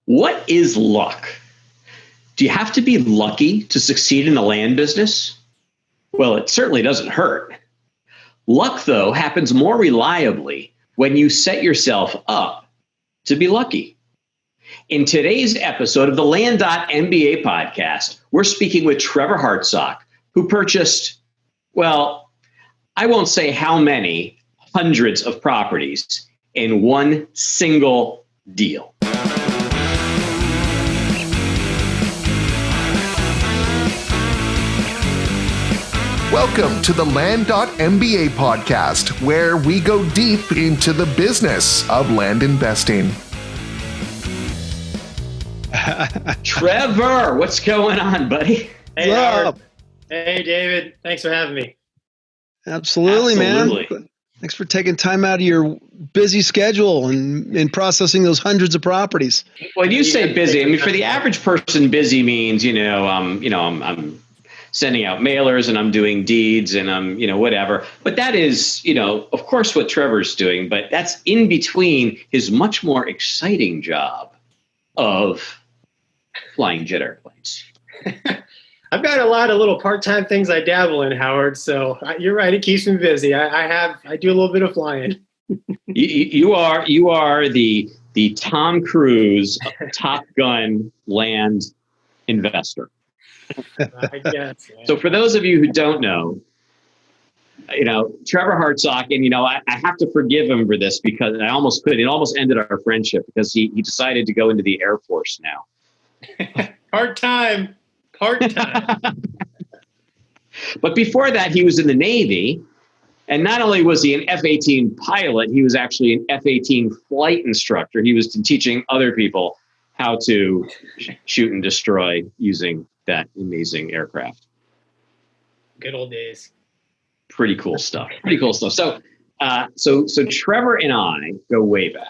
What is luck? Do you have to be lucky to succeed in the land business? Well, it certainly doesn't hurt. Luck, though, happens more reliably when you set yourself up to be lucky. In today's episode of the Land.MBA Podcast, we're speaking with Trevor Hartsock, who purchased, well, I won't say how many hundreds of properties in one single deal. Welcome to the Land.MBA Podcast, where we go deep into the business of land investing. Trevor, what's going on, buddy? Hey, Howard. Hey, David. Thanks for having me. Absolutely, man. Thanks for taking time out of your busy schedule and processing those hundreds of properties. When you say busy, I mean, for the average person, busy means, I'm sending out mailers and I'm doing deeds and I'm, whatever. But that is, of course, what Trevor's doing, but that's in between his much more exciting job of flying jet airplanes. I've got a lot of little part-time things I dabble in, Howard. So you're right. It keeps me busy. I do a little bit of flying. You are the Tom Cruise Top Gun land investor. I guess. So for those of you who don't know, Trevor Hartsock, and I have to forgive him for this because it almost ended our friendship because he decided to go into the Air Force now. Part-time. But before that, he was in the Navy. And not only was he an F-18 pilot, he was actually an F-18 flight instructor. He was teaching other people how to shoot and destroy using that amazing aircraft. Good old days. Pretty cool stuff. So Trevor and I go way back.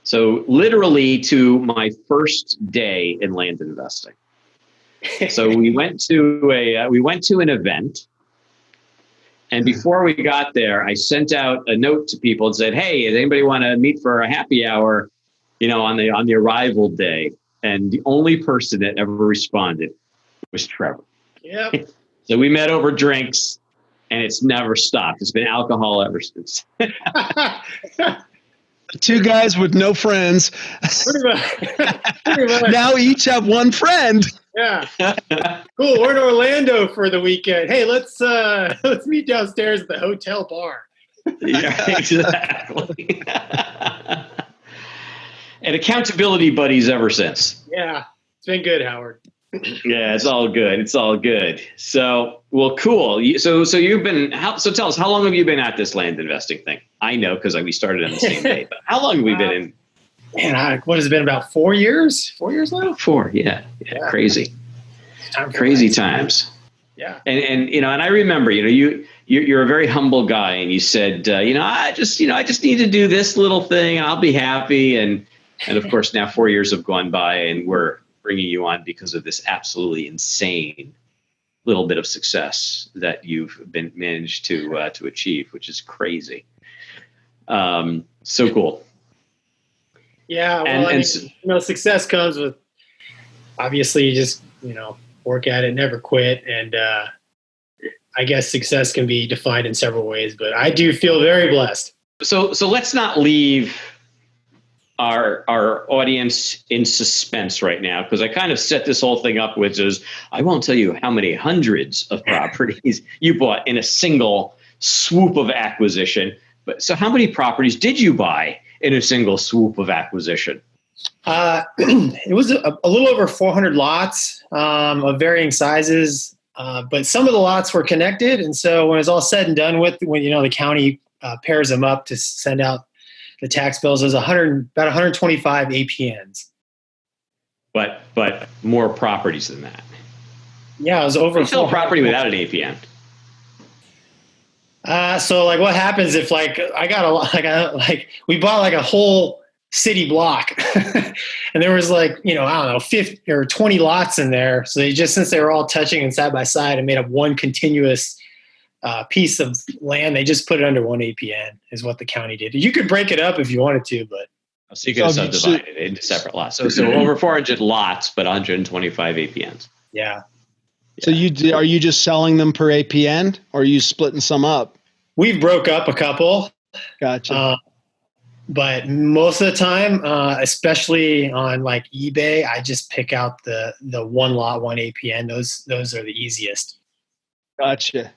So literally to my first day in land investing. So we went to an event, and before we got there, I sent out a note to people and said, "Hey, does anybody want to meet for a happy hour, on the arrival day?" And the only person that ever responded was Trevor. Yep. So we met over drinks, and it's never stopped. It's been alcohol ever since. Two guys with no friends. Pretty much. Now each have one friend. Yeah. Cool. We're in Orlando for the weekend. Hey, let's meet downstairs at the hotel bar. Yeah, exactly. And accountability buddies ever since. Yeah, it's been good, Howard. Yeah, it's all good. So, well, cool. So you've been. So tell us, how long have you been at this land investing thing? I know because we started on the same day. But how long have we been in? Man, what has it been, about 4 years? 4 years now? 4, yeah. Crazy times. Yeah. And I remember, you're a very humble guy, and you said, I just need to do this little thing, and I'll be happy. And of course, now 4 years have gone by, and we're bringing you on because of this absolutely insane little bit of success that you've been managed to achieve, which is crazy. So cool. Yeah, well, success comes with, obviously, you just, work at it, never quit. And I guess success can be defined in several ways, but I do feel very blessed. So let's not leave our audience in suspense right now, because I kind of set this whole thing up, which is, I won't tell you how many hundreds of properties you bought in a single swoop of acquisition. But so how many properties did you buy in a single swoop of acquisition? It was a little over 400 lots of varying sizes, but some of the lots were connected. And so when it's all said and done with, when the county pairs them up to send out the tax bills, there's about 125 APNs. But more properties than that. Yeah, it was over. You sell a property without an APN. So what happens if we bought a whole city block and there was 50 or 20 lots in there. So since they were all touching and side by side and made up one continuous piece of land, they just put it under one APN is what the county did. You could break it up if you wanted to, but So you can subdivide it into separate lots. So over 400 lots, but 125 APNs. Yeah. So are you just selling them per APN, or are you splitting some up? We broke up a couple. Gotcha. But most of the time, especially on like eBay, I just pick out the one lot, one APN. Those are the easiest. Gotcha.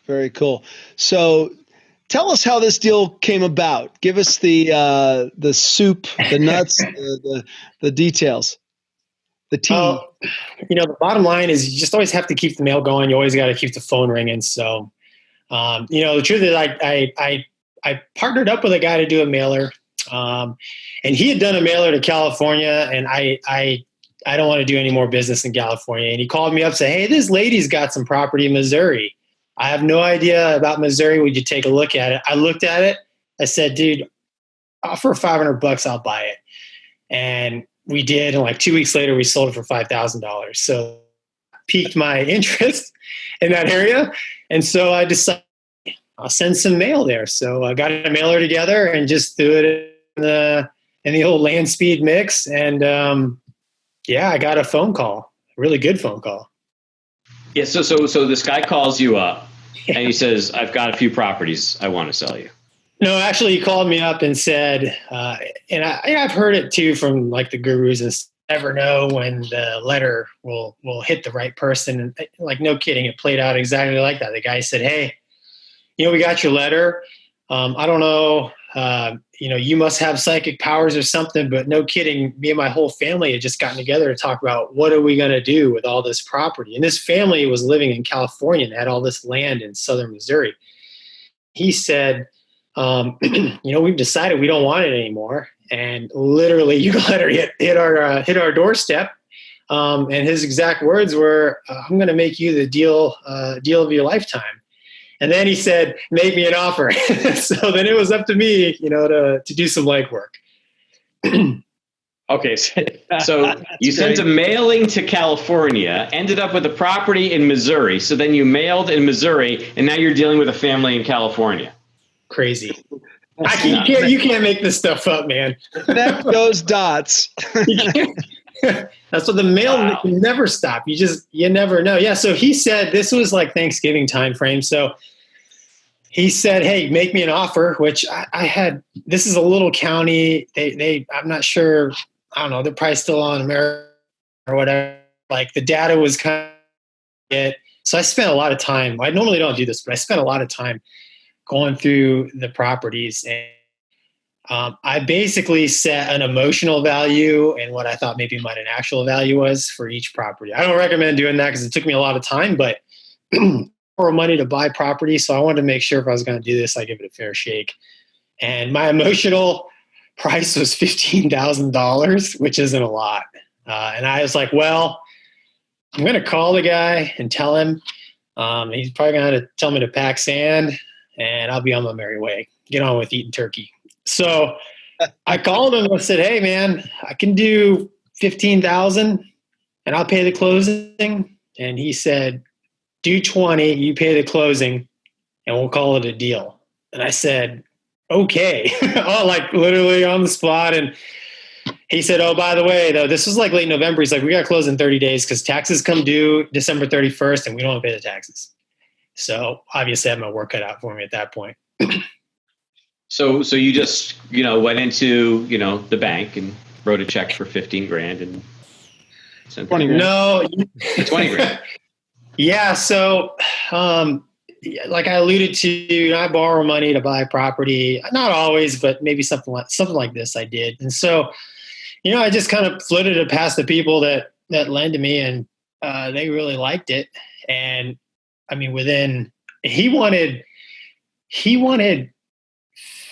Very cool. So tell us how this deal came about. Give us the soup, the nuts, the details, the tea. Well, the bottom line is you just always have to keep the mail going. You always got to keep the phone ringing. So, the truth is I partnered up with a guy to do a mailer, and he had done a mailer to California, and I don't want to do any more business in California. And he called me up and said, "Hey, this lady's got some property in Missouri. I have no idea about Missouri. Would you take a look at it?" I looked at it. I said, "Dude, offer $500, I'll buy it." And we did. And like 2 weeks later, we sold it for $5,000. So piqued my interest in that area. And so I decided I'll send some mail there. So I got a mailer together and just threw it in the old LandSpeed mix. And I got a phone call, a really good phone call. Yeah. So this guy calls you up and he says, "I've got a few properties I want to sell you." No, actually, he called me up and said, and I've heard it too from like the gurus, and never know when the letter will hit the right person. And like, no kidding, it played out exactly like that. The guy said, "Hey, we got your letter. I don't know, you must have psychic powers or something, but no kidding, me and my whole family had just gotten together to talk about what are we going to do with all this property." And this family was living in California and had all this land in southern Missouri. He said, we've decided we don't want it anymore. And literally, your letter hit our doorstep. And his exact words were, "I'm going to make you the deal of your lifetime." And then he said, "Make me an offer." So then it was up to me, to do some legwork. Okay. So you sent a mailing to California, ended up with a property in Missouri. So then you mailed in Missouri, and now you're dealing with a family in California. Crazy. You can't make this stuff up, man. Connect those dots. That's what the mail can never stop. You never know. Yeah. So he said this was like Thanksgiving time frame. So he said, "Hey, make me an offer," which I had. This is a little county. I'm not sure. I don't know. They're probably still on America or whatever. Like the data was kind of it. So I spent a lot of time. I normally don't do this, but I spent a lot of time going through the properties, and I basically set an emotional value and what I thought maybe an actual value was for each property. I don't recommend doing that because it took me a lot of time, but more money to buy property. So I wanted to make sure if I was going to do this, I give it a fair shake. And my emotional price was $15,000, which isn't a lot. And I was like, well, I'm going to call the guy and tell him he's probably going to tell me to pack sand, and I'll be on my merry way. Get on with eating turkey. So I called him and said, "Hey, man, I can do $15,000 and I'll pay the closing." And he said, "Do 20, you pay the closing, and we'll call it a deal." And I said, "Okay." Oh, like literally on the spot. And he said, "Oh, by the way, though, this was like late November. He's like, we got to close in 30 days because taxes come due December 31st and we don't pay the taxes." So obviously I had my work cut out for me at that point. So you just, went into, the bank and wrote a check for 15 grand and sent 20 grand. No, 20 grand. Yeah. So, like I alluded to, I borrow money to buy property. Not always, but maybe something like this I did. And so, I just kind of floated it past the people that lend to me, and they really liked it. And I mean, he wanted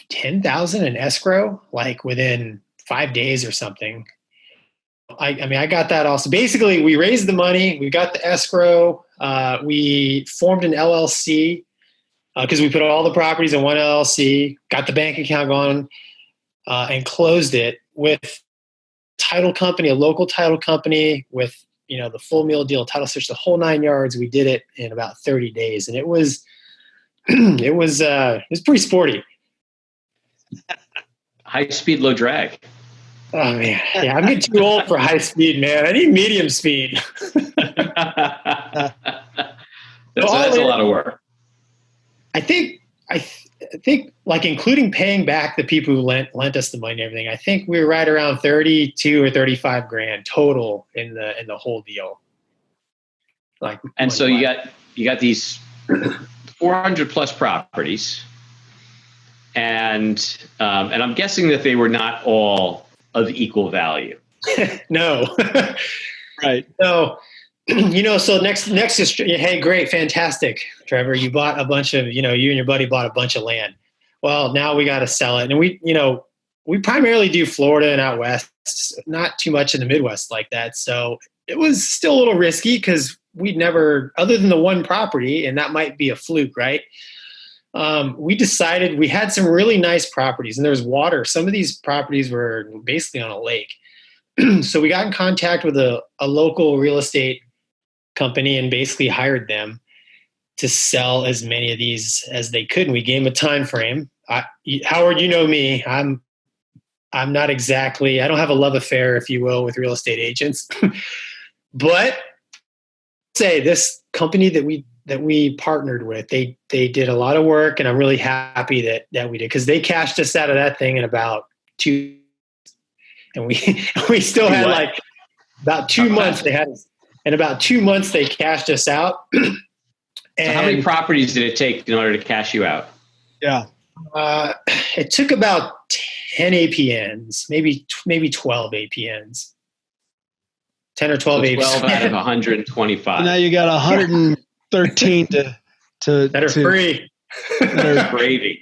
10,000 in escrow, like within 5 days or something. I got that also. Basically, we raised the money, we got the escrow, we formed an LLC because we put all the properties in one LLC, got the bank account going, and closed it with title company, a local title company with, the full meal deal, title search, the whole 9 yards. We did it in about 30 days, and it was pretty sporty. high speed, low drag. Oh man, yeah, I'm getting too old for high speed, man. I need medium speed. That's a lot of work. I think like including paying back the people who lent us the money and everything, I think we were right around 32 or 35 grand total in the whole deal. Like, and so you got these 400 plus properties, and I'm guessing that they were not all of equal value. No. Right. So, so next is, hey, great, fantastic, Trevor. You bought a bunch of, you and your buddy bought a bunch of land. Well, now we got to sell it. And we primarily do Florida and out west, not too much in the Midwest like that. So it was still a little risky because we'd never, other than the one property, and that might be a fluke, right? We decided we had some really nice properties and there's water. Some of these properties were basically on a lake. So we got in contact with a local real estate company and basically hired them to sell as many of these as they could. And we gave them a time frame. Howard, you know me, I'm not exactly, I don't have a love affair, if you will, with real estate agents, but say this company that we partnered with, they did a lot of work, and I'm really happy that we did, because they cashed us out of that thing in about 2, and we still had like about 2 months. They had, in about 2 months they cashed us out. And so how many properties did it take in order to cash you out? Yeah, it took about 10 APNs, maybe 12 APNs. 10 or 12 so 12 out of 125. So now you got 113 to that are free. That are gravy.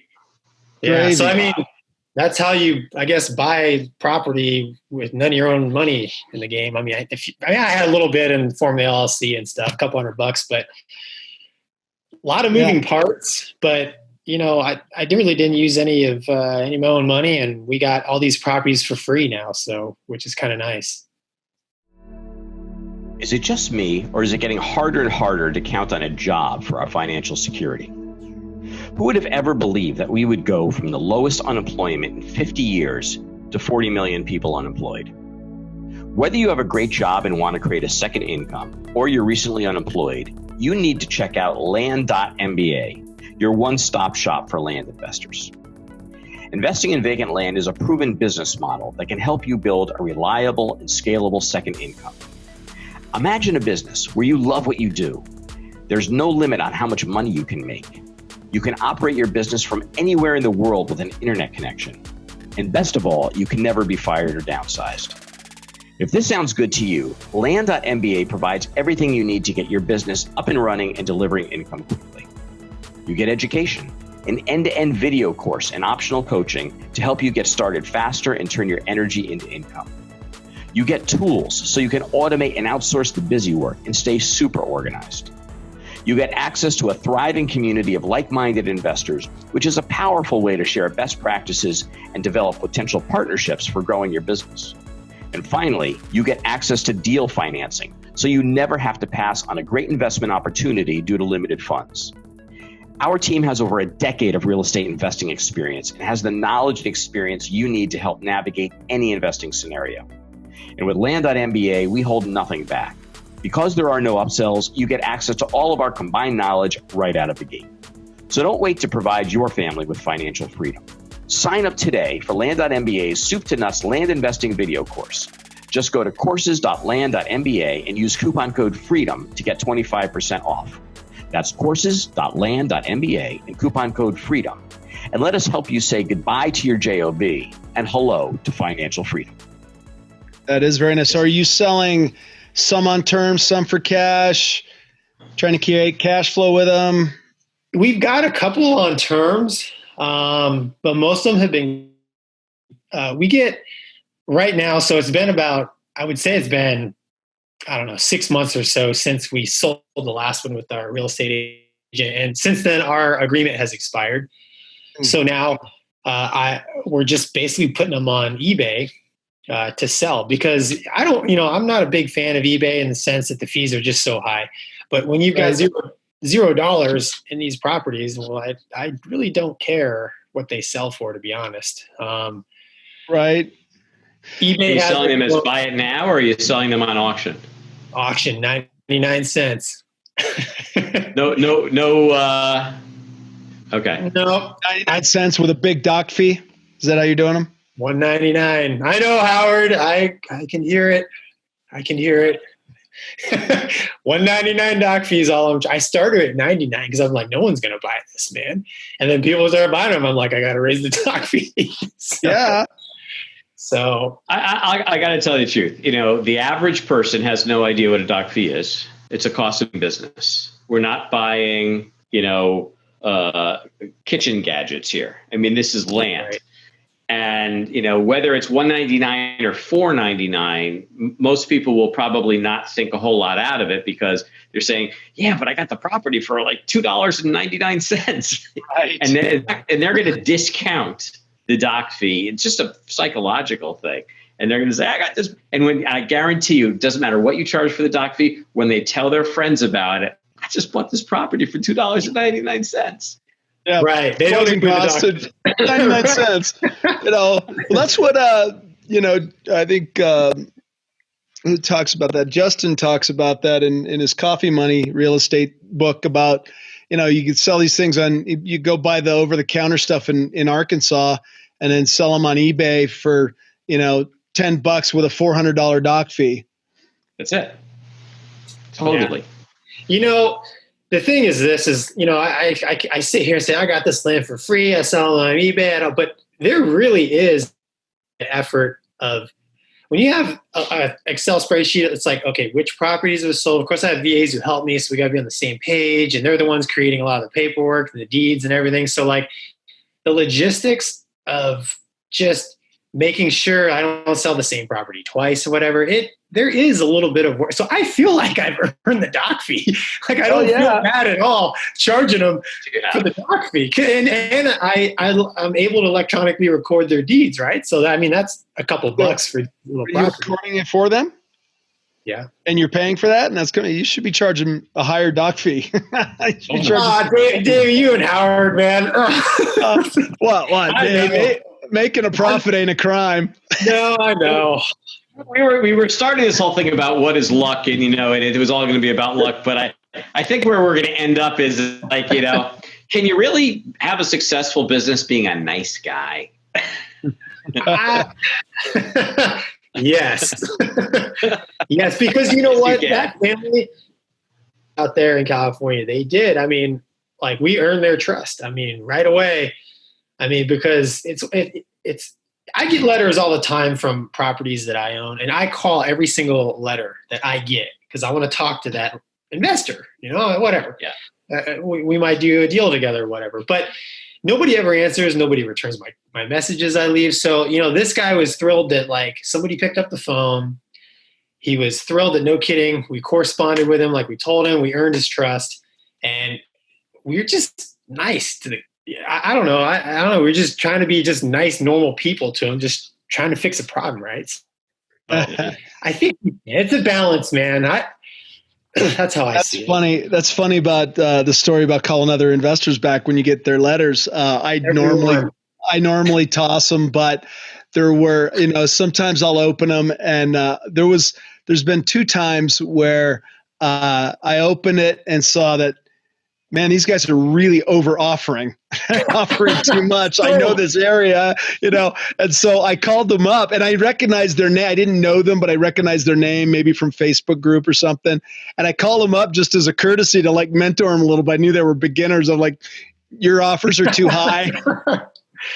Yeah. Gravy. So I mean, that's how you, I guess, buy property with none of your own money in the game. I mean, I had a little bit in form of LLC and stuff, a couple $100, but a lot of moving parts. But I really didn't use any of my own money, and we got all these properties for free now. So, which is kind of nice. Is it just me, or is it getting harder and harder to count on a job for our financial security? Who would have ever believed that we would go from the lowest unemployment in 50 years to 40 million people unemployed? Whether you have a great job and want to create a second income, or you're recently unemployed, you need to check out Land.MBA, your one-stop shop for land investors. Investing in vacant land is a proven business model that can help you build a reliable and scalable second income. Imagine a business where you love what you do. There's no limit on how much money you can make. You can operate your business from anywhere in the world with an internet connection. And best of all, you can never be fired or downsized. If this sounds good to you, Land.MBA provides everything you need to get your business up and running and delivering income quickly. You get education, an end-to-end video course and optional coaching to help you get started faster and turn your energy into income. You get tools so you can automate and outsource the busy work and stay super organized. You get access to a thriving community of like-minded investors, which is a powerful way to share best practices and develop potential partnerships for growing your business. And finally, you get access to deal financing, so you never have to pass on a great investment opportunity due to limited funds. Our team has over a decade of real estate investing experience and has the knowledge and experience you need to help navigate any investing scenario. And with Land.MBA, we hold nothing back. Because there are no upsells, you get access to all of our combined knowledge right out of the gate. So don't wait to provide your family with financial freedom. Sign up today for Land.MBA's Soup to Nuts Land Investing video course. Just go to courses.land.mba and use coupon code FREEDOM to get 25% off. That's courses.land.mba and coupon code FREEDOM. And let us help you say goodbye to your JOB and hello to financial freedom. That is very nice. So are you selling some on terms, some for cash, trying to create cash flow with them? We've got a couple on terms, but most of them have been, we get right now. So it's been about, I would say it's been, 6 months or so since we sold the last one with our real estate agent. And since then our agreement has expired. So now we're just basically putting them on eBay to sell, because I'm not a big fan of eBay in the sense that the fees are just so high. But when you've got $0 in these properties, well, I really don't care what they sell for, to be honest. Right. Are eBay you has selling them as like buy it now, or are you selling them on auction? auction 99 cents. No. Okay. No, 99 cents with a big doc fee. Is that how you're doing them? 199. I know, Howard. I can hear it. I can hear it. 199 doc fees. I started at 99 because I'm like, no one's gonna buy this, man. And then people start buying them. I'm like, I gotta raise the doc fee. Yeah. So I got to tell you the truth. The average person has no idea what a doc fee is. It's a cost of business. We're not buying, kitchen gadgets here. I mean, this is land. Right. And, whether it's $199 or $499, most people will probably not think a whole lot out of it because they're saying, yeah, but I got the property for like $2.99. Right. And they're going to discount the doc fee. It's just a psychological thing. And they're going to say, I got this. And when I guarantee you, it doesn't matter what you charge for the doc fee, when they tell their friends about it, I just bought this property for $2.99. Yeah. Right. They Closing costs of 99 cents. Well, that's what, I think who talks about that? Justin talks about that in his Coffee Money real estate book about, you could sell these things you go buy the over-the-counter stuff in Arkansas and then sell them on eBay for, $10 with a $400 doc fee. That's it. Totally. Yeah. The thing is, I sit here and say, I got this land for free. I sell it on eBay. But there really is an effort of, when you have an Excel spreadsheet, it's like, okay, which properties were sold? Of course, I have VAs who help me, so we got to be on the same page, and they're the ones creating a lot of the paperwork and the deeds and everything. So, like, the logistics of just making sure I don't sell the same property twice or whatever, there is a little bit of work. So I feel like I've earned the doc fee. Like, I don't feel bad at all charging them for the doc fee. And I'm able to electronically record their deeds, right? So that's a couple bucks for a little property. Are you recording it for them? Yeah. And you're paying for that? And you should be charging a higher doc fee. Dave, you and Howard, man. What? Making a profit ain't a crime. No, I know. We were starting this whole thing about what is luck, and and it was all going to be about luck. But I think where we're going to end up is like, can you really have a successful business being a nice guy? Yes. Yes, because you know what? That family out there in California, they did. I mean, like, we earned their trust. I mean, right away. I mean, because I get letters all the time from properties that I own, and I call every single letter that I get because I want to talk to that investor, whatever. Yeah. We might do a deal together or whatever, but nobody ever answers. Nobody returns my messages I leave. So, this guy was thrilled that, like, somebody picked up the phone. He was thrilled that, no kidding, we corresponded with him like we told him. We earned his trust, and we're just nice to I don't know. I don't know. We're just trying to be just nice, normal people to him, just trying to fix a problem, right? I think it's a balance, man. That's how I see it. Funny. That's funny about the story about calling other investors back when you get their letters. I normally toss them, but there were, sometimes I'll open them, and there's been 2 times where I opened it and saw that, man, these guys are really offering too much. I know this area, and so I called them up, and I recognized their name. I didn't know them, but I recognized their name, maybe from Facebook group or something. And I called them up just as a courtesy to, like, mentor them a little bit. I knew they were beginners. I'm like, your offers are too high.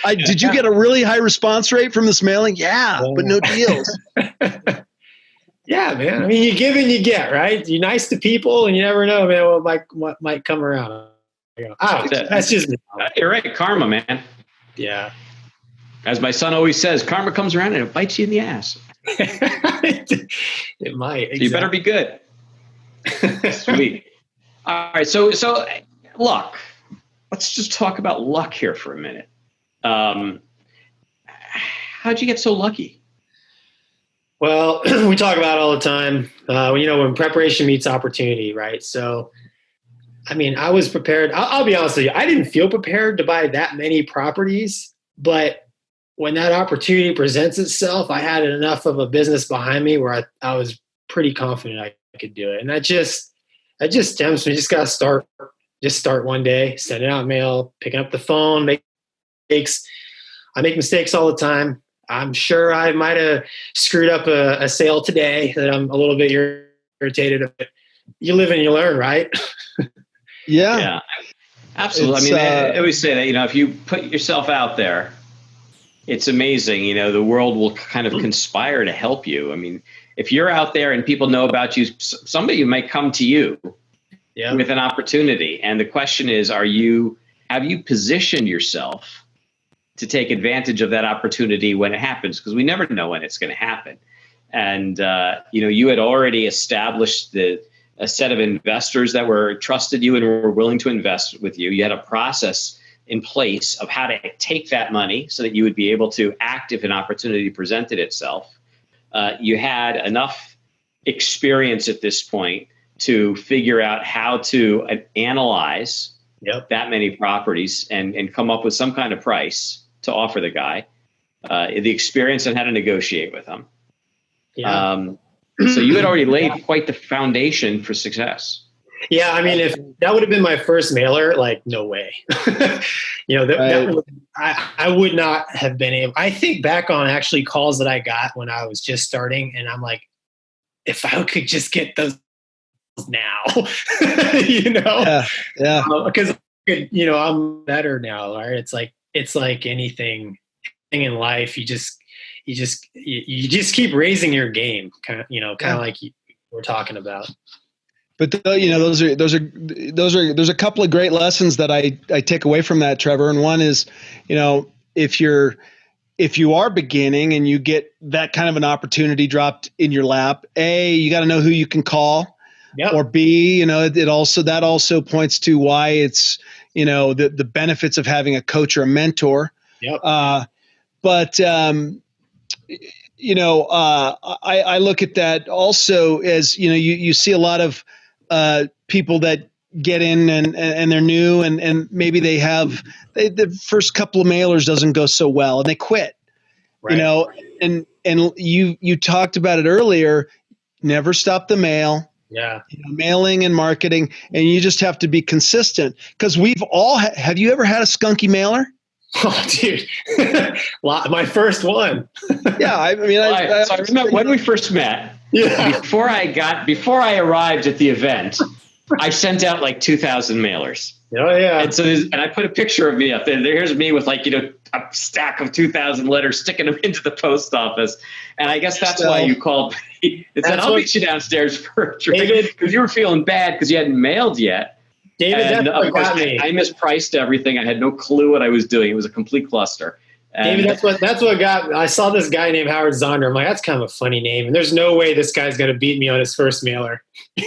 Did you get a really high response rate from this mailing? Yeah, but no deals. Yeah, man. I mean, you give and you get, right? You're nice to people, and you never know, man, what might come around. That's just me. You're right. Karma, man. Yeah. As my son always says, karma comes around and it bites you in the ass. It might. Exactly. So you better be good. Sweet. All right. So luck. Let's just talk about luck here for a minute. How'd you get so lucky? Well, we talk about it all the time, when preparation meets opportunity, right? So, I mean, I was prepared. I'll be honest with you. I didn't feel prepared to buy that many properties, but when that opportunity presents itself, I had enough of a business behind me where I was pretty confident I could do it. And that just stems from, you just got to start one day, sending out mail, picking up the phone, make mistakes. I make mistakes all the time. I'm sure I might have screwed up a sale today that I'm a little bit irritated about. You live and you learn, right? Yeah, absolutely. I always say that, if you put yourself out there, it's amazing. The world will kind of conspire to help you. If you're out there and people know about you, somebody might come to you with an opportunity. And the question is, have you positioned yourself to take advantage of that opportunity when it happens? Because we never know when it's going to happen. And, you had already established a set of investors that trusted you and were willing to invest with you. You had a process in place of how to take that money so that you would be able to act if an opportunity presented itself. You had enough experience at this point to figure out how to analyze that many properties and come up with some kind of price to offer the guy, the experience on how to negotiate with them. So you had already laid quite the foundation for success. Yeah, if that would have been my first mailer, no way. I would not have been able. I think back on actually calls that I got when I was just starting, and I'm like, if I could just get those now, because I'm better now, right? It's like anything in life. You just keep raising your game, kind of like we're talking about. But there's a couple of great lessons that I take away from that, Trevor. And one is, if you are beginning and you get that kind of an opportunity dropped in your lap, A, you got to know who you can call. Yep. Or B, that also points to why it's, the benefits of having a coach or a mentor. Yep. I look at that also as, you see a lot of people that get in and they're new and maybe the first couple of mailers doesn't go so well and they quit, right. And you talked about it earlier, never stop the mail. Yeah. Mailing and marketing, and you just have to be consistent because we've all have you ever had a skunky mailer? Oh, dude, my first one. Yeah, I remember when we first met. Yeah. Before I arrived at the event, I sent out 2,000 mailers. Oh yeah. And I put a picture of me up there. Here's me with a stack of 2,000 letters, sticking them into the post office. And I guess that's why you called me. It said, I'll meet you downstairs for a drink, because you were feeling bad because you hadn't mailed yet. David, and that's what got me. I mispriced everything. I had no clue what I was doing. It was a complete cluster. And David, that's what got me. I saw this guy named Howard Zonder. I'm like, that's kind of a funny name. And there's no way this guy's going to beat me on his first mailer.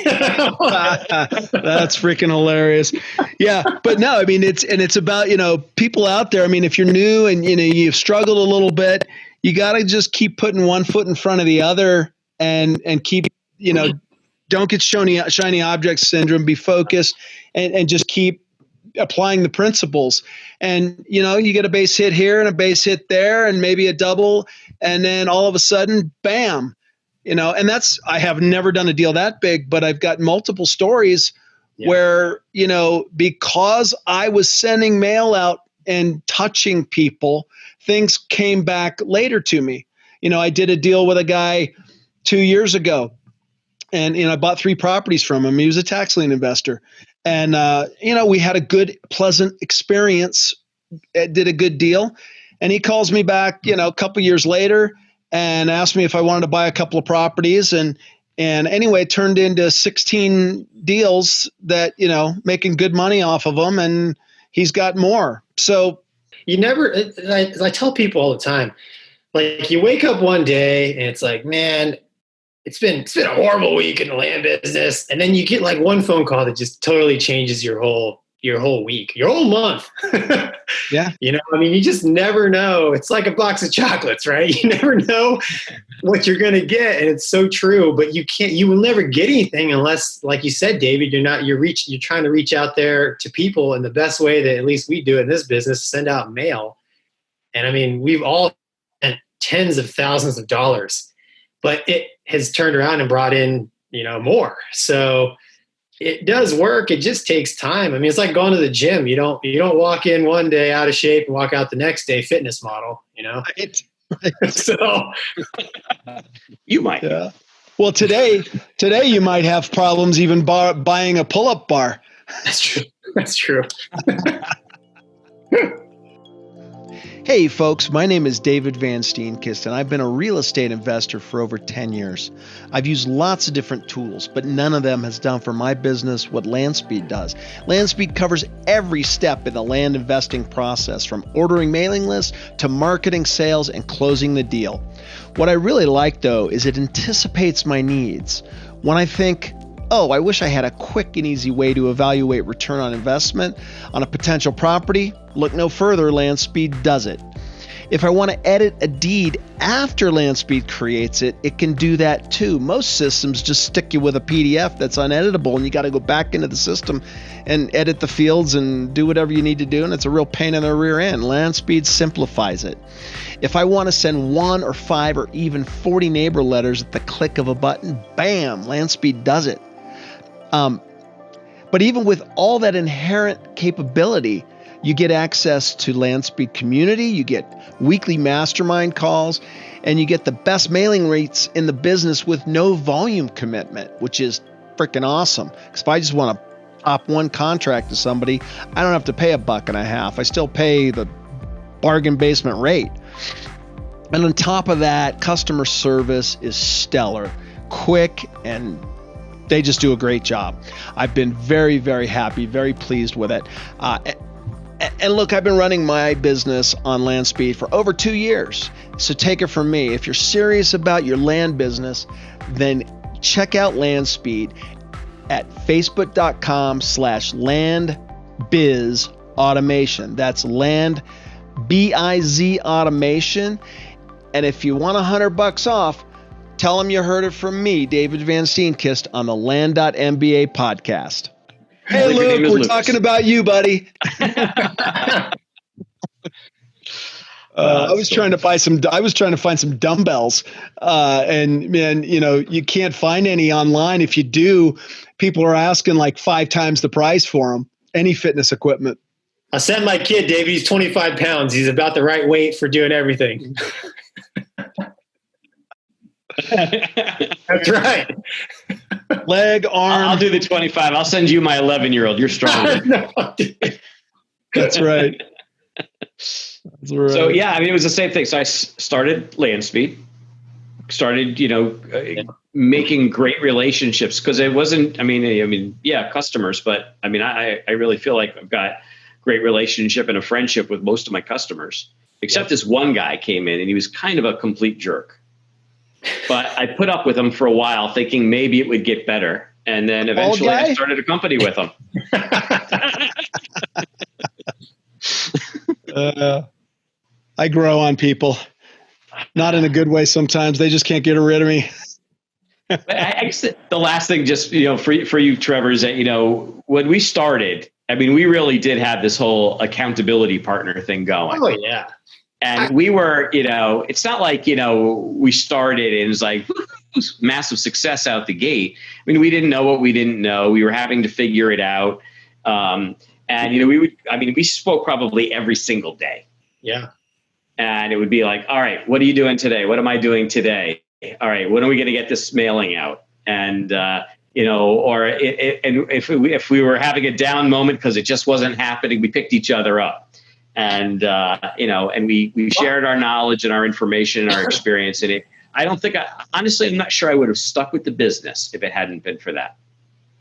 That's freaking hilarious. Yeah. But no, it's about, people out there. If you're new and, you've struggled a little bit, you got to just keep putting one foot in front of the other and keep, don't get shiny object syndrome, be focused and just keep applying the principles. And, you get a base hit here and a base hit there and maybe a double. And then all of a sudden, bam, and I have never done a deal that big, but I've got multiple stories where, because I was sending mail out and touching people, things came back later to me. I did a deal with a guy 2 years ago and, I bought 3 properties from him. He was a tax lien investor. And, we had a good, pleasant experience, did a good deal. And he calls me back, a couple years later and asked me if I wanted to buy a couple of properties. And anyway, it turned into 16 deals that, making good money off of them. And he's got more. So you never, I tell people all the time, you wake up one day and it's like, man, it's been a horrible week in the land business. And then you get one phone call that just totally changes your whole week, your whole month. Yeah. You just never know. It's like a box of chocolates, right? You never know what you're going to get. And it's so true, but you will never get anything unless, like you said, David, you're trying to reach out there to people. And the best way that at least we do it in this business, send out mail. And we've all tens of thousands of dollars, but it has turned around and brought in, more. So it does work. It just takes time. I mean, it's like going to the gym. You don't walk in one day out of shape and walk out the next day fitness model, Right. So You might. Yeah. Well, today you might have problems even buying a pull-up bar. that's true. That's true. Hey folks, my name is David Van Steenkist, and I've been a real estate investor for over 10 years. I've used lots of different tools, but none of them has done for my business what LandSpeed does. LandSpeed covers every step in the land investing process, from ordering mailing lists to marketing, sales, and closing the deal. What I really like, though, is it anticipates my needs. When I think, I wish I had a quick and easy way to evaluate return on investment on a potential property, look no further, LandSpeed does it. If I want to edit a deed after LandSpeed creates it, it can do that too. Most systems just stick you with a PDF that's uneditable, and you got to go back into the system and edit the fields and do whatever you need to do, and it's a real pain in the rear end. LandSpeed simplifies it. If I want to send 1 or 5 or even 40 neighbor letters at the click of a button, bam, LandSpeed does it. But even with all that inherent capability, you get access to LandSpeed Community, you get weekly mastermind calls, and you get the best mailing rates in the business with no volume commitment, which is freaking awesome. Because if I just want to pop one contract to somebody, I don't have to pay $1.50. I still pay the bargain basement rate. And on top of that, customer service is stellar, quick, and they just do a great job. I've been very, very happy, very pleased with it. And look, I've been running my business on LandSpeed for over 2 years. So take it from me. If you're serious about your land business, then check out LandSpeed at facebook.com/landbizautomation. That's land, B-I-Z automation. And if you want $100 off, tell them you heard it from me, David Van Steenkist, on the Land.MBA podcast. Hey, Luke, we're talking about you, buddy. I was trying to find some dumbbells, and man, you can't find any online. If you do, people are asking like 5 times the price for them. Any fitness equipment. I sent my kid, David. He's 25 pounds. He's about the right weight for doing everything. That's right. Leg, arm. I'll do the 25. I'll send you my 11-year-old. You're stronger. That's right. That's right. So yeah, it was the same thing. So I started LandSpeed, making great relationships, because it wasn't. Customers, but I really feel like I've got great relationship and a friendship with most of my customers, except this one guy came in and he was kind of a complete jerk. But I put up with him for a while, thinking maybe it would get better. And then eventually I started a company with him. I grow on people. Not in a good way sometimes. They just can't get rid of me. I guess the last thing, just, for you, Trevor, is that, when we started, we really did have this whole accountability partner thing going. Oh, yeah. And we were, it's not like, we started and it was like massive success out the gate. We didn't know what we didn't know. We were having to figure it out. And, we spoke probably every single day. Yeah. And it would be like, all right, what are you doing today? What am I doing today? All right, when are we going to get this mailing out? And, if we were having a down moment because it just wasn't happening, we picked each other up. And, and we shared our knowledge and our information and our experience in it. Honestly, I'm not sure I would have stuck with the business if it hadn't been for that.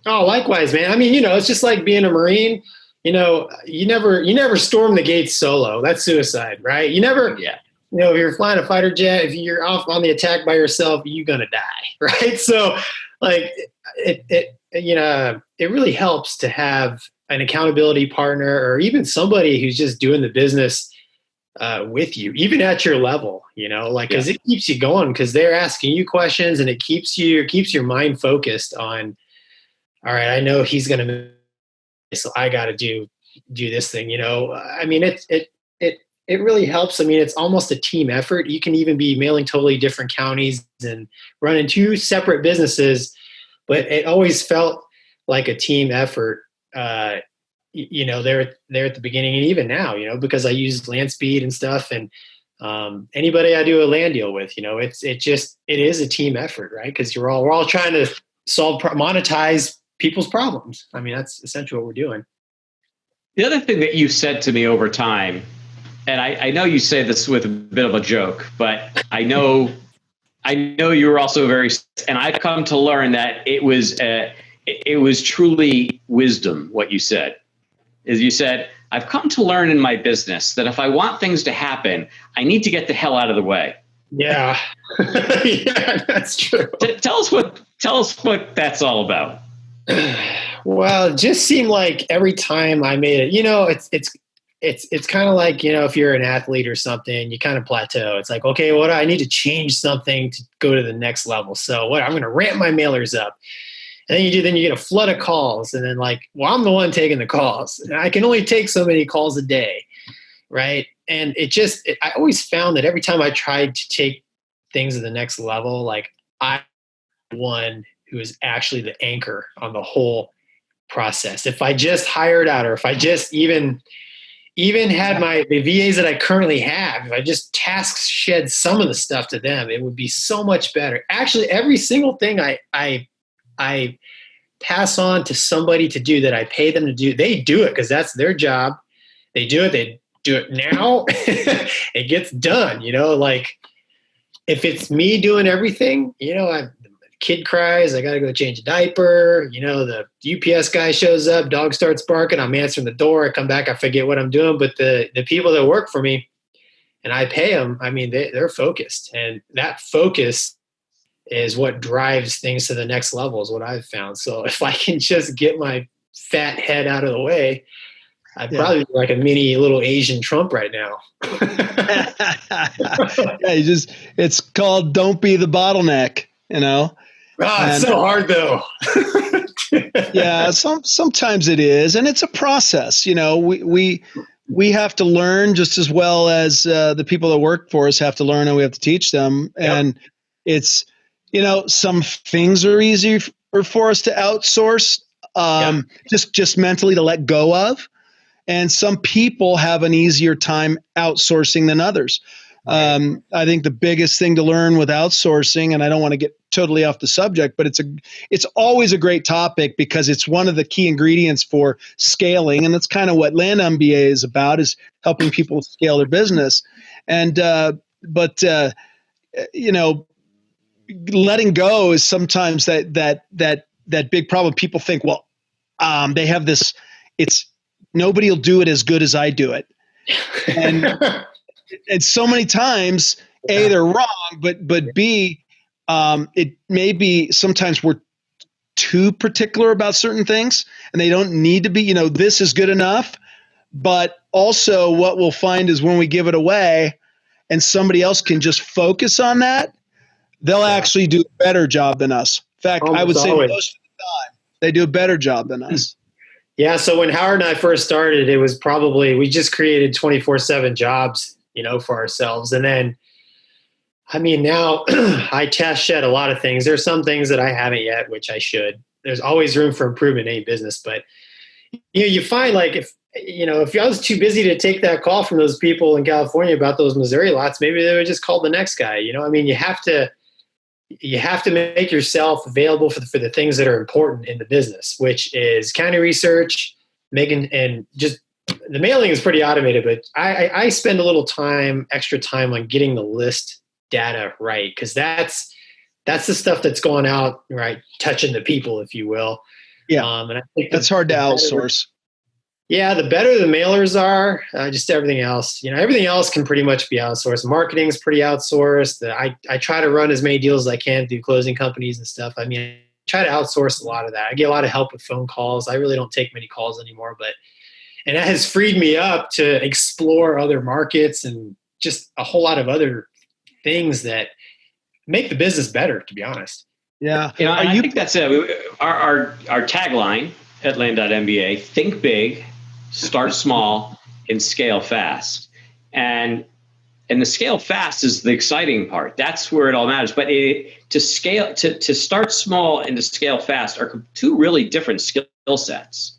Oh, likewise, man. It's just like being a Marine. You never storm the gates solo. That's suicide, right? You never, if you're flying a fighter jet, if you're off on the attack by yourself, you're going to die. Right. So like it really helps to have an accountability partner, or even somebody who's just doing the business with you, even at your level, because it keeps you going, because they're asking you questions, and it keeps your mind focused on, all right, I know he's going to, so I got to do this thing, it it really helps. I mean, it's almost a team effort. You can even be mailing totally different counties and running two separate businesses, but it always felt like a team effort. There at the beginning, and even now, because I use LandSpeed and stuff, and anybody I do a land deal with, it is a team effort, right? Because we're all trying to monetize people's problems. I mean, that's essentially what we're doing. The other thing that you said to me over time, and I know you say this with a bit of a joke, but I know you were also and I've come to learn that it was truly wisdom. What you said is, you said, I've come to learn in my business that if I want things to happen, I need to get the hell out of the way. Yeah, yeah, that's true. Tell us what that's all about. Well, it just seemed like every time I made it, it's kind of like, if you're an athlete or something, you kind of plateau. It's like, okay, I need to change something to go to the next level. So I'm going to ramp my mailers up. And then you get a flood of calls, and then I'm the one taking the calls. And I can only take so many calls a day, right? And I always found that every time I tried to take things to the next level, I'm one who is actually the anchor on the whole process. If I just hired out, or if I just even had the VAs that I currently have, if I just task shed some of the stuff to them, it would be so much better. Actually, every single thing I pass on to somebody to do that I pay them to do, they do it because that's their job. They do it now. It gets done, if it's me doing everything, the kid cries, I got to go change a diaper, the UPS guy shows up, dog starts barking, I'm answering the door, I come back, I forget what I'm doing. But the people that work for me and I pay them, I mean, they're focused, and that focus is what drives things to the next level, is what I've found. So if I can just get my fat head out of the way, I'd probably be like a mini little Asian Trump right now. It's called don't be the bottleneck, It's so hard though. Yeah, sometimes it is, and it's a process. We have to learn just as well as the people that work for us have to learn, and we have to teach them. Yep. And it's some things are easier for us to outsource, just mentally to let go of, and some people have an easier time outsourcing than others. I think the biggest thing to learn with outsourcing, and I don't want to get totally off the subject, but it's always a great topic because it's one of the key ingredients for scaling. And that's kind of what Land.MBA is about, is helping people scale their business. And, letting go is sometimes that big problem. People think, they have this, nobody will do it as good as I do it. And so many times, A, they're wrong, but B, it may be sometimes we're too particular about certain things, and they don't need to be, this is good enough. But also what we'll find is when we give it away and somebody else can just focus on that, they'll actually do a better job than us. In fact, I would say most of the time, they do a better job than us. Yeah. So when Howard and I first started, it was we just created 24/7 jobs, for ourselves. And then, now I test shed a lot of things. There's some things that I haven't yet, which I should. There's always room for improvement in any business. But, you find if I was too busy to take that call from those people in California about those Missouri lots, maybe they would just call the next guy. You have to make yourself available for the things that are important in the business, which is county research, and just the mailing is pretty automated, but I spend a little extra time on getting the list data right. Cause that's the stuff that's going out, right? Touching the people, if you will. Yeah. And I think that's hard to outsource. Yeah. The better the mailers are, just everything else, everything else can pretty much be outsourced. Marketing is pretty outsourced. I try to run as many deals as I can through closing companies and stuff. I try to outsource a lot of that. I get a lot of help with phone calls. I really don't take many calls anymore, and that has freed me up to explore other markets and just a whole lot of other things that make the business better, to be honest. Yeah. I think that's our tagline at Land.MBA: think big, start small, and scale fast. And the scale fast is the exciting part. That's where it all matters. But to start small and to scale fast are two really different skill sets.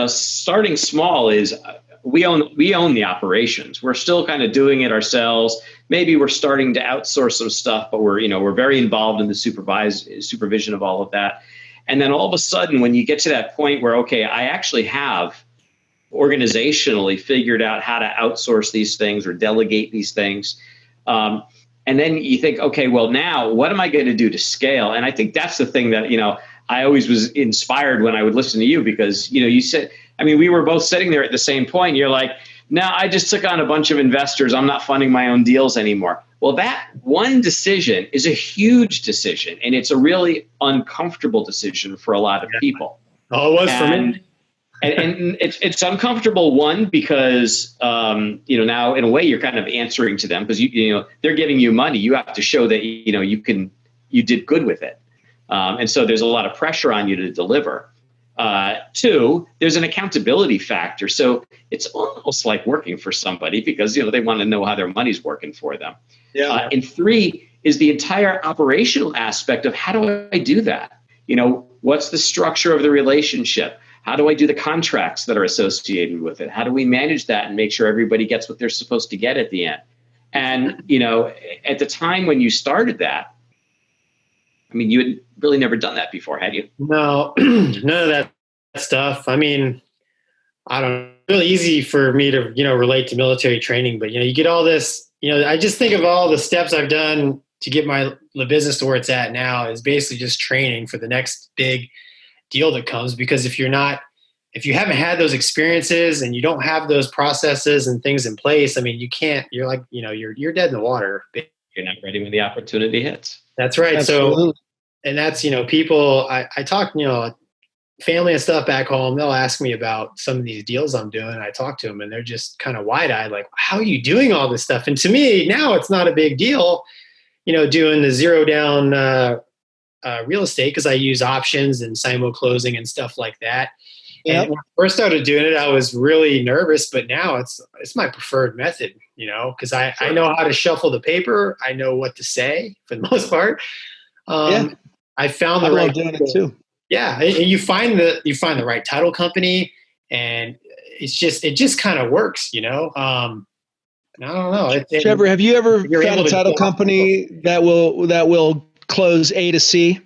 Starting small is we own the operations. We're still kind of doing it ourselves. Maybe we're starting to outsource some stuff, but we're very involved in the supervision of all of that. And then all of a sudden, when you get to that point where, okay, I actually have organizationally figured out how to outsource these things or delegate these things. And then you think, okay, well, now what am I going to do to scale? And I think that's the thing that, I always was inspired when I would listen to you, because, you said, we were both sitting there at the same point. You're like, no, I just took on a bunch of investors. I'm not funding my own deals anymore. Well, that one decision is a huge decision, and it's a really uncomfortable decision for a lot of people. Oh, it was for me. And it's uncomfortable, one, because now in a way you're kind of answering to them, because they're giving you money. You have to show that you did good with it, and so there's a lot of pressure on you to deliver. Two, there's an accountability factor, so it's almost like working for somebody, because they want to know how their money's working for them. Yeah. And three is the entire operational aspect of how do I do that? What's the structure of the relationship? How do I do the contracts that are associated with it? How do we manage that and make sure everybody gets what they're supposed to get at the end? And, at the time when you started that, you had really never done that before, had you? No, none of that stuff. I don't know, really easy for me to, relate to military training, but, you get all this, I just think of all the steps I've done to get the business to where it's at now is basically just training for the next big deal that comes. Because if you haven't had those experiences and you don't have those processes and things in place, you can't, you're like, you're dead in the water. You're not ready when the opportunity hits. That's right. Absolutely. So, and that's, people, I talk, family and stuff back home, they'll ask me about some of these deals I'm doing. I talk to them and they're just kind of wide-eyed, like, how are you doing all this stuff? And to me now it's not a big deal, doing the zero down, real estate, because I use options and simul closing and stuff like that. Yep. And when I first started doing it, I was really nervous, but now it's my preferred method, because I know how to shuffle the paper. I know what to say for the most part. I found the right doing it too. Yeah, and you find the right title company, and it just kind of works, I don't know. Trevor, have you ever found a title company that will close A to C?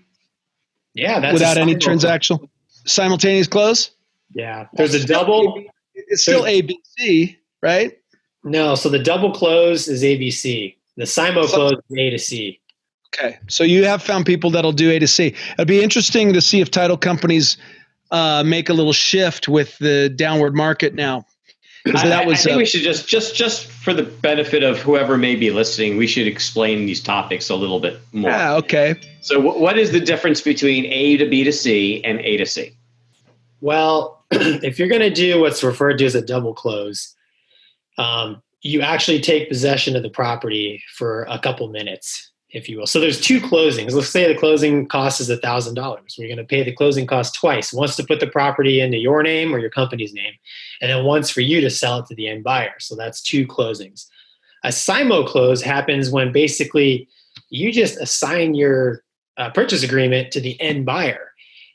Yeah, that's without any transactional simultaneous close. Yeah, there's a double. It's still ABC, right? No, so the double close is ABC. The simul close is A to C. Okay, so you have found people that'll do A to C. It'd be interesting to see if title companies make a little shift with the downward market now. I think we should just for the benefit of whoever may be listening, we should explain these topics a little bit more. Yeah, okay. So what is the difference between A to B to C and A to C? Well, if you're going to do what's referred to as a double close, you actually take possession of the property for a couple minutes, if you will. So there's two closings. Let's say the closing cost is $1,000. We're going to pay the closing cost twice. Once to put the property into your name or your company's name, and then once for you to sell it to the end buyer. So that's two closings. A simul close happens when basically you just assign your purchase agreement to the end buyer.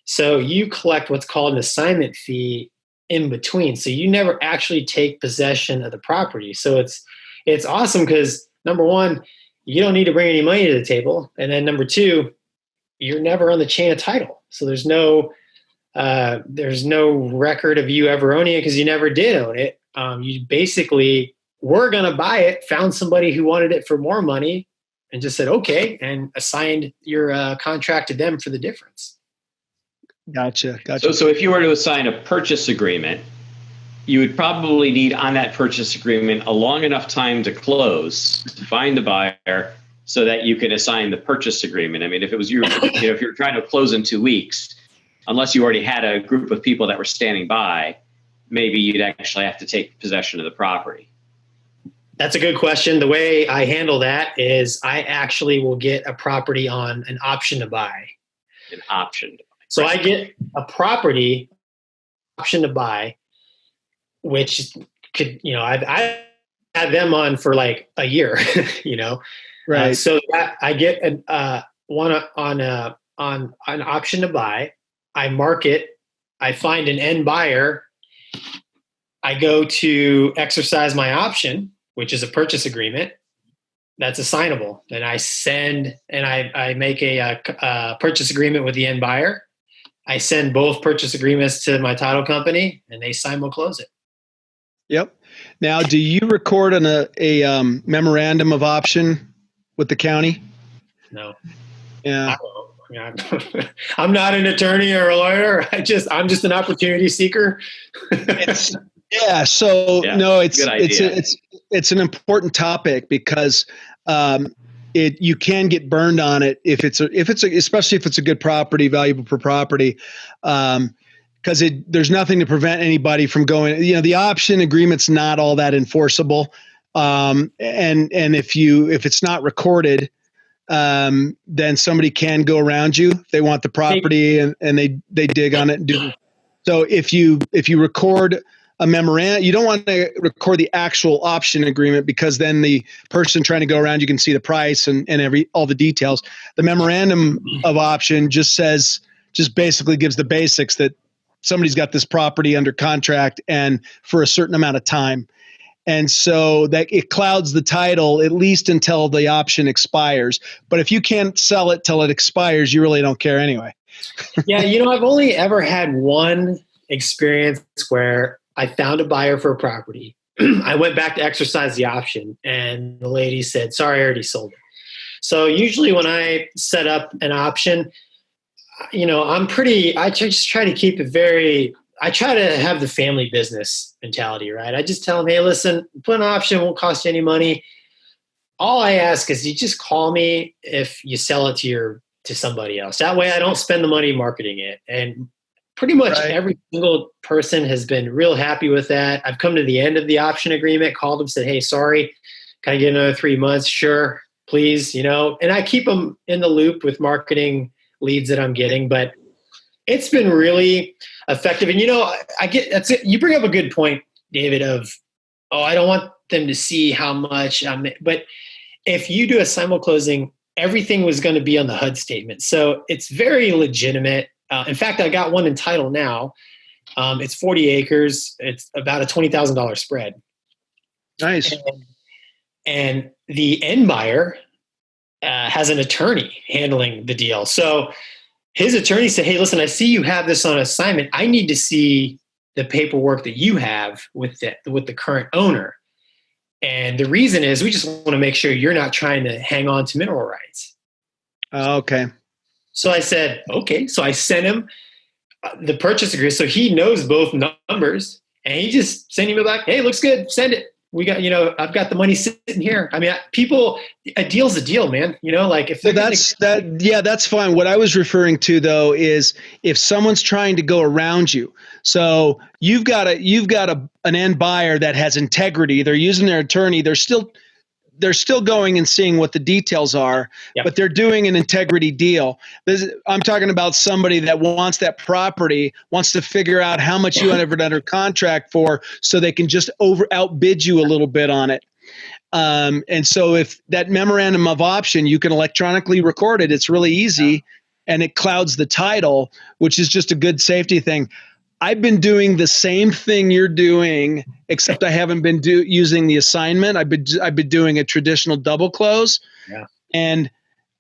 So you collect what's called an assignment fee in between. So you never actually take possession of the property. So it's awesome because, number one, you don't need to bring any money to the table. And then number two, you're never on the chain of title. So there's no record of you ever owning it because you never did own it. You basically were going to buy it, found somebody who wanted it for more money and just said, okay, and assigned your contract to them for the difference. Gotcha. So if you were to assign a purchase agreement, you would probably need on that purchase agreement a long enough time to close, to find the buyer, so that you can assign the purchase agreement. I mean, if it was if you're trying to close in 2 weeks, unless you already had a group of people that were standing by, maybe you'd actually have to take possession of the property. That's a good question. The way I handle that is I actually will get a property on an option to buy. An option to buy. So I get a property option to buy, which could, I've had them on for like a year, Right. So that I get one on an option to buy. I market. I find an end buyer. I go to exercise my option, which is a purchase agreement. That's assignable. And I send and I make a purchase agreement with the end buyer. I send both purchase agreements to my title company, and they simul-close it. Yep. Now, do you record a memorandum of option with the county? No. Yeah. I'm not an attorney or a lawyer. I'm just an opportunity seeker. It's an important topic because you can get burned on it especially if it's a good property, valuable property, because there's nothing to prevent anybody from going. The option agreement's not all that enforceable, and if it's not recorded, then somebody can go around you if they want the property and they dig on it and do. So if you record a memorandum, you don't want to record the actual option agreement because then the person trying to go around you can see the price and all the details. The memorandum of option just basically gives the basics that somebody's got this property under contract and for a certain amount of time. And so that it clouds the title at least until the option expires. But if you can't sell it till it expires, you really don't care anyway. Yeah, I've only ever had one experience where I found a buyer for a property. I went back to exercise the option, and the lady said, "Sorry, I already sold it." So usually when I set up an option, I just try to keep it I try to have the family business mentality, right? I just tell them, hey, listen, put an option, won't cost you any money. All I ask is you just call me if you sell it to somebody else. That way I don't spend the money marketing it. And pretty much every single person has been real happy with that. I've come to the end of the option agreement, called them, said, hey, sorry, can I get another 3 months? Sure, please, and I keep them in the loop with marketing leads that I'm getting, but it's been really effective. And, you bring up a good point, David, I don't want them to see how much but if you do a simul-closing, everything was going to be on the HUD statement. So it's very legitimate. In fact, I got one in title now. It's 40 acres. It's about a $20,000 spread. Nice. And the end buyer has an attorney handling the deal. So his attorney said, hey, listen, I see you have this on assignment. I need to see the paperwork that you have with the current owner. And the reason is we just want to make sure you're not trying to hang on to mineral rights. Okay. So I said, okay. So I sent him the purchase agreement. So he knows both numbers, and he just sent him back, hey, looks good. Send it. We got, I've got the money sitting here. I mean, a deal's a deal, man. If that's fine. What I was referring to though is if someone's trying to go around you. So you've got an end buyer that has integrity. They're using their attorney. They're still going and seeing what the details are, but they're doing an integrity deal. I'm talking about somebody that wants that property, wants to figure out how much you have it under contract for so they can just outbid you a little bit on it. And so if that memorandum of option, you can electronically record it. It's really easy, and it clouds the title, which is just a good safety thing. I've been doing the same thing you're doing, except I haven't been using the assignment. I've been doing a traditional double close, and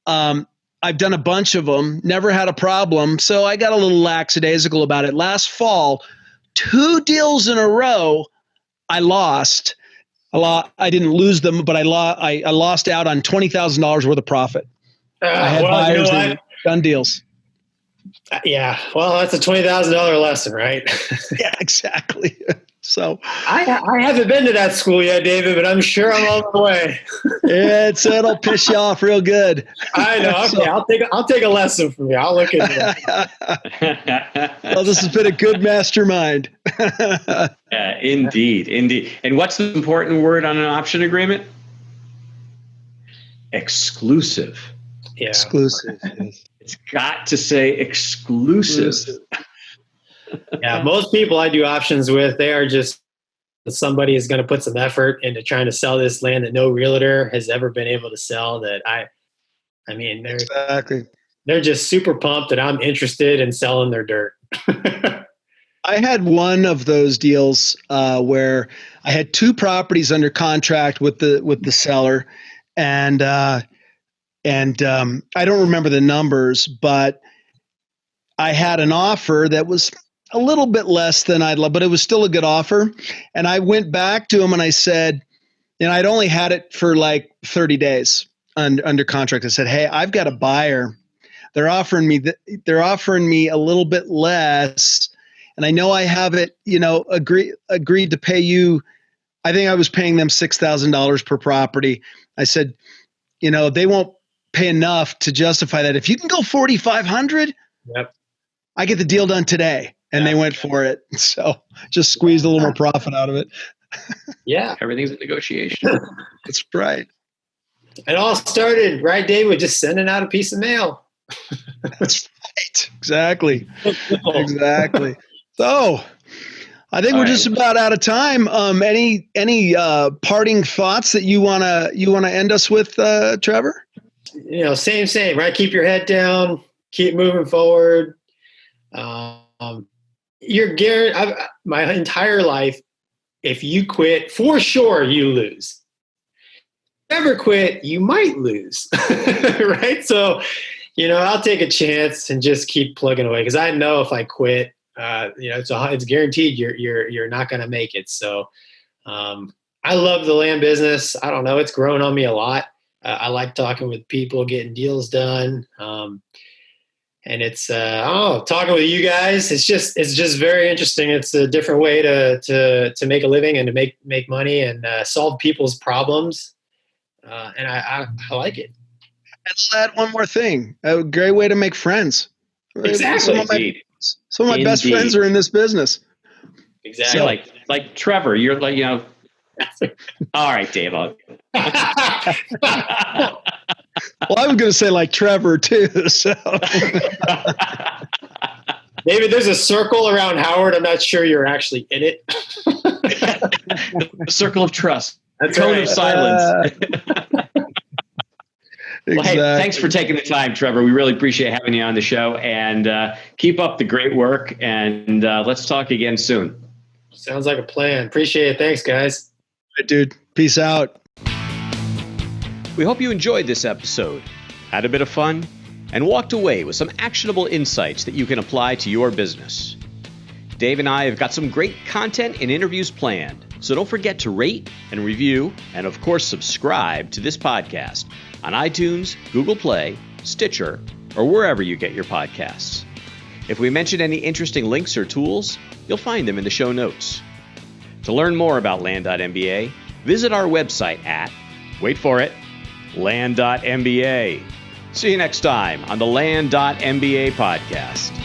I've done a bunch of them. Never had a problem, so I got a little lackadaisical about it. Last fall, 2 deals in a row, I lost. I didn't lose them, but I lost out on $20,000 worth of profit. I had buyers and done deals. Yeah, well, that's a $20,000 lesson, right? Yeah, exactly. So I haven't been to that school yet, David, but I'm sure I'm on the way. It'll piss you off real good. I know. Okay, I'll take a lesson from you. I'll look at it. Well, this has been a good mastermind. Yeah, indeed. And what's the important word on an option agreement? Exclusive. Yeah. Exclusive. It's got to say exclusive. Yeah, most people I do options with, they are just somebody is going to put some effort into trying to sell this land that no realtor has ever been able to sell, that I mean, they're just super pumped that I'm interested in selling their dirt. I had one of those deals where I had 2 properties under contract with the seller, and I don't remember the numbers, but I had an offer that was a little bit less than I'd love, but it was still a good offer. And I went back to him and I said, and I'd only had it for like 30 days under contract. I said, hey, I've got a buyer. They're offering me a little bit less. And I know I have it, agreed to pay you. I think I was paying them $6,000 per property. I said, they won't pay enough to justify that. If you can go 4,500, yep, I get the deal done today. And they went for it. So just squeezed a little more profit out of it. Yeah. Everything's a negotiation. That's right. It all started, right, Dave, with just sending out a piece of mail. That's right. Exactly. Exactly. So I think we're just about out of time. Any parting thoughts that you wanna end us with, Trevor? Same, right? Keep your head down, keep moving forward. You're guaranteed. My entire life, if you quit, for sure you lose. Never quit, you might lose, right? So, I'll take a chance and just keep plugging away, because I know if I quit, it's guaranteed you're not going to make it. So, I love the land business. I don't know, it's grown on me a lot. I like talking with people, getting deals done. And it's talking with you guys. It's just very interesting. It's a different way to make a living and to make money and solve people's problems. And I like it. And I'll add one more thing: a great way to make friends. Exactly. Some of my best friends are in this business. Exactly. So like Trevor, you're like, all right, Dave. Well, I was going to say like Trevor too. So, David, there's a circle around Howard. I'm not sure you're actually in it. Circle of trust. That's Cone right. of silence. Well, hey, exactly. thanks for taking the time, Trevor. We really appreciate having you on the show, and keep up the great work. And let's talk again soon. Sounds like a plan. Appreciate it. Thanks, guys. All right, dude. Peace out. We hope you enjoyed this episode, had a bit of fun, and walked away with some actionable insights that you can apply to your business. Dave and I have got some great content and interviews planned, so don't forget to rate and review, and of course subscribe to this podcast on iTunes, Google Play, Stitcher, or wherever you get your podcasts. If we mention any interesting links or tools, you'll find them in the show notes. To learn more about Land.MBA, visit our website at, wait for it, Land.MBA. See you next time on the Land.MBA Podcast.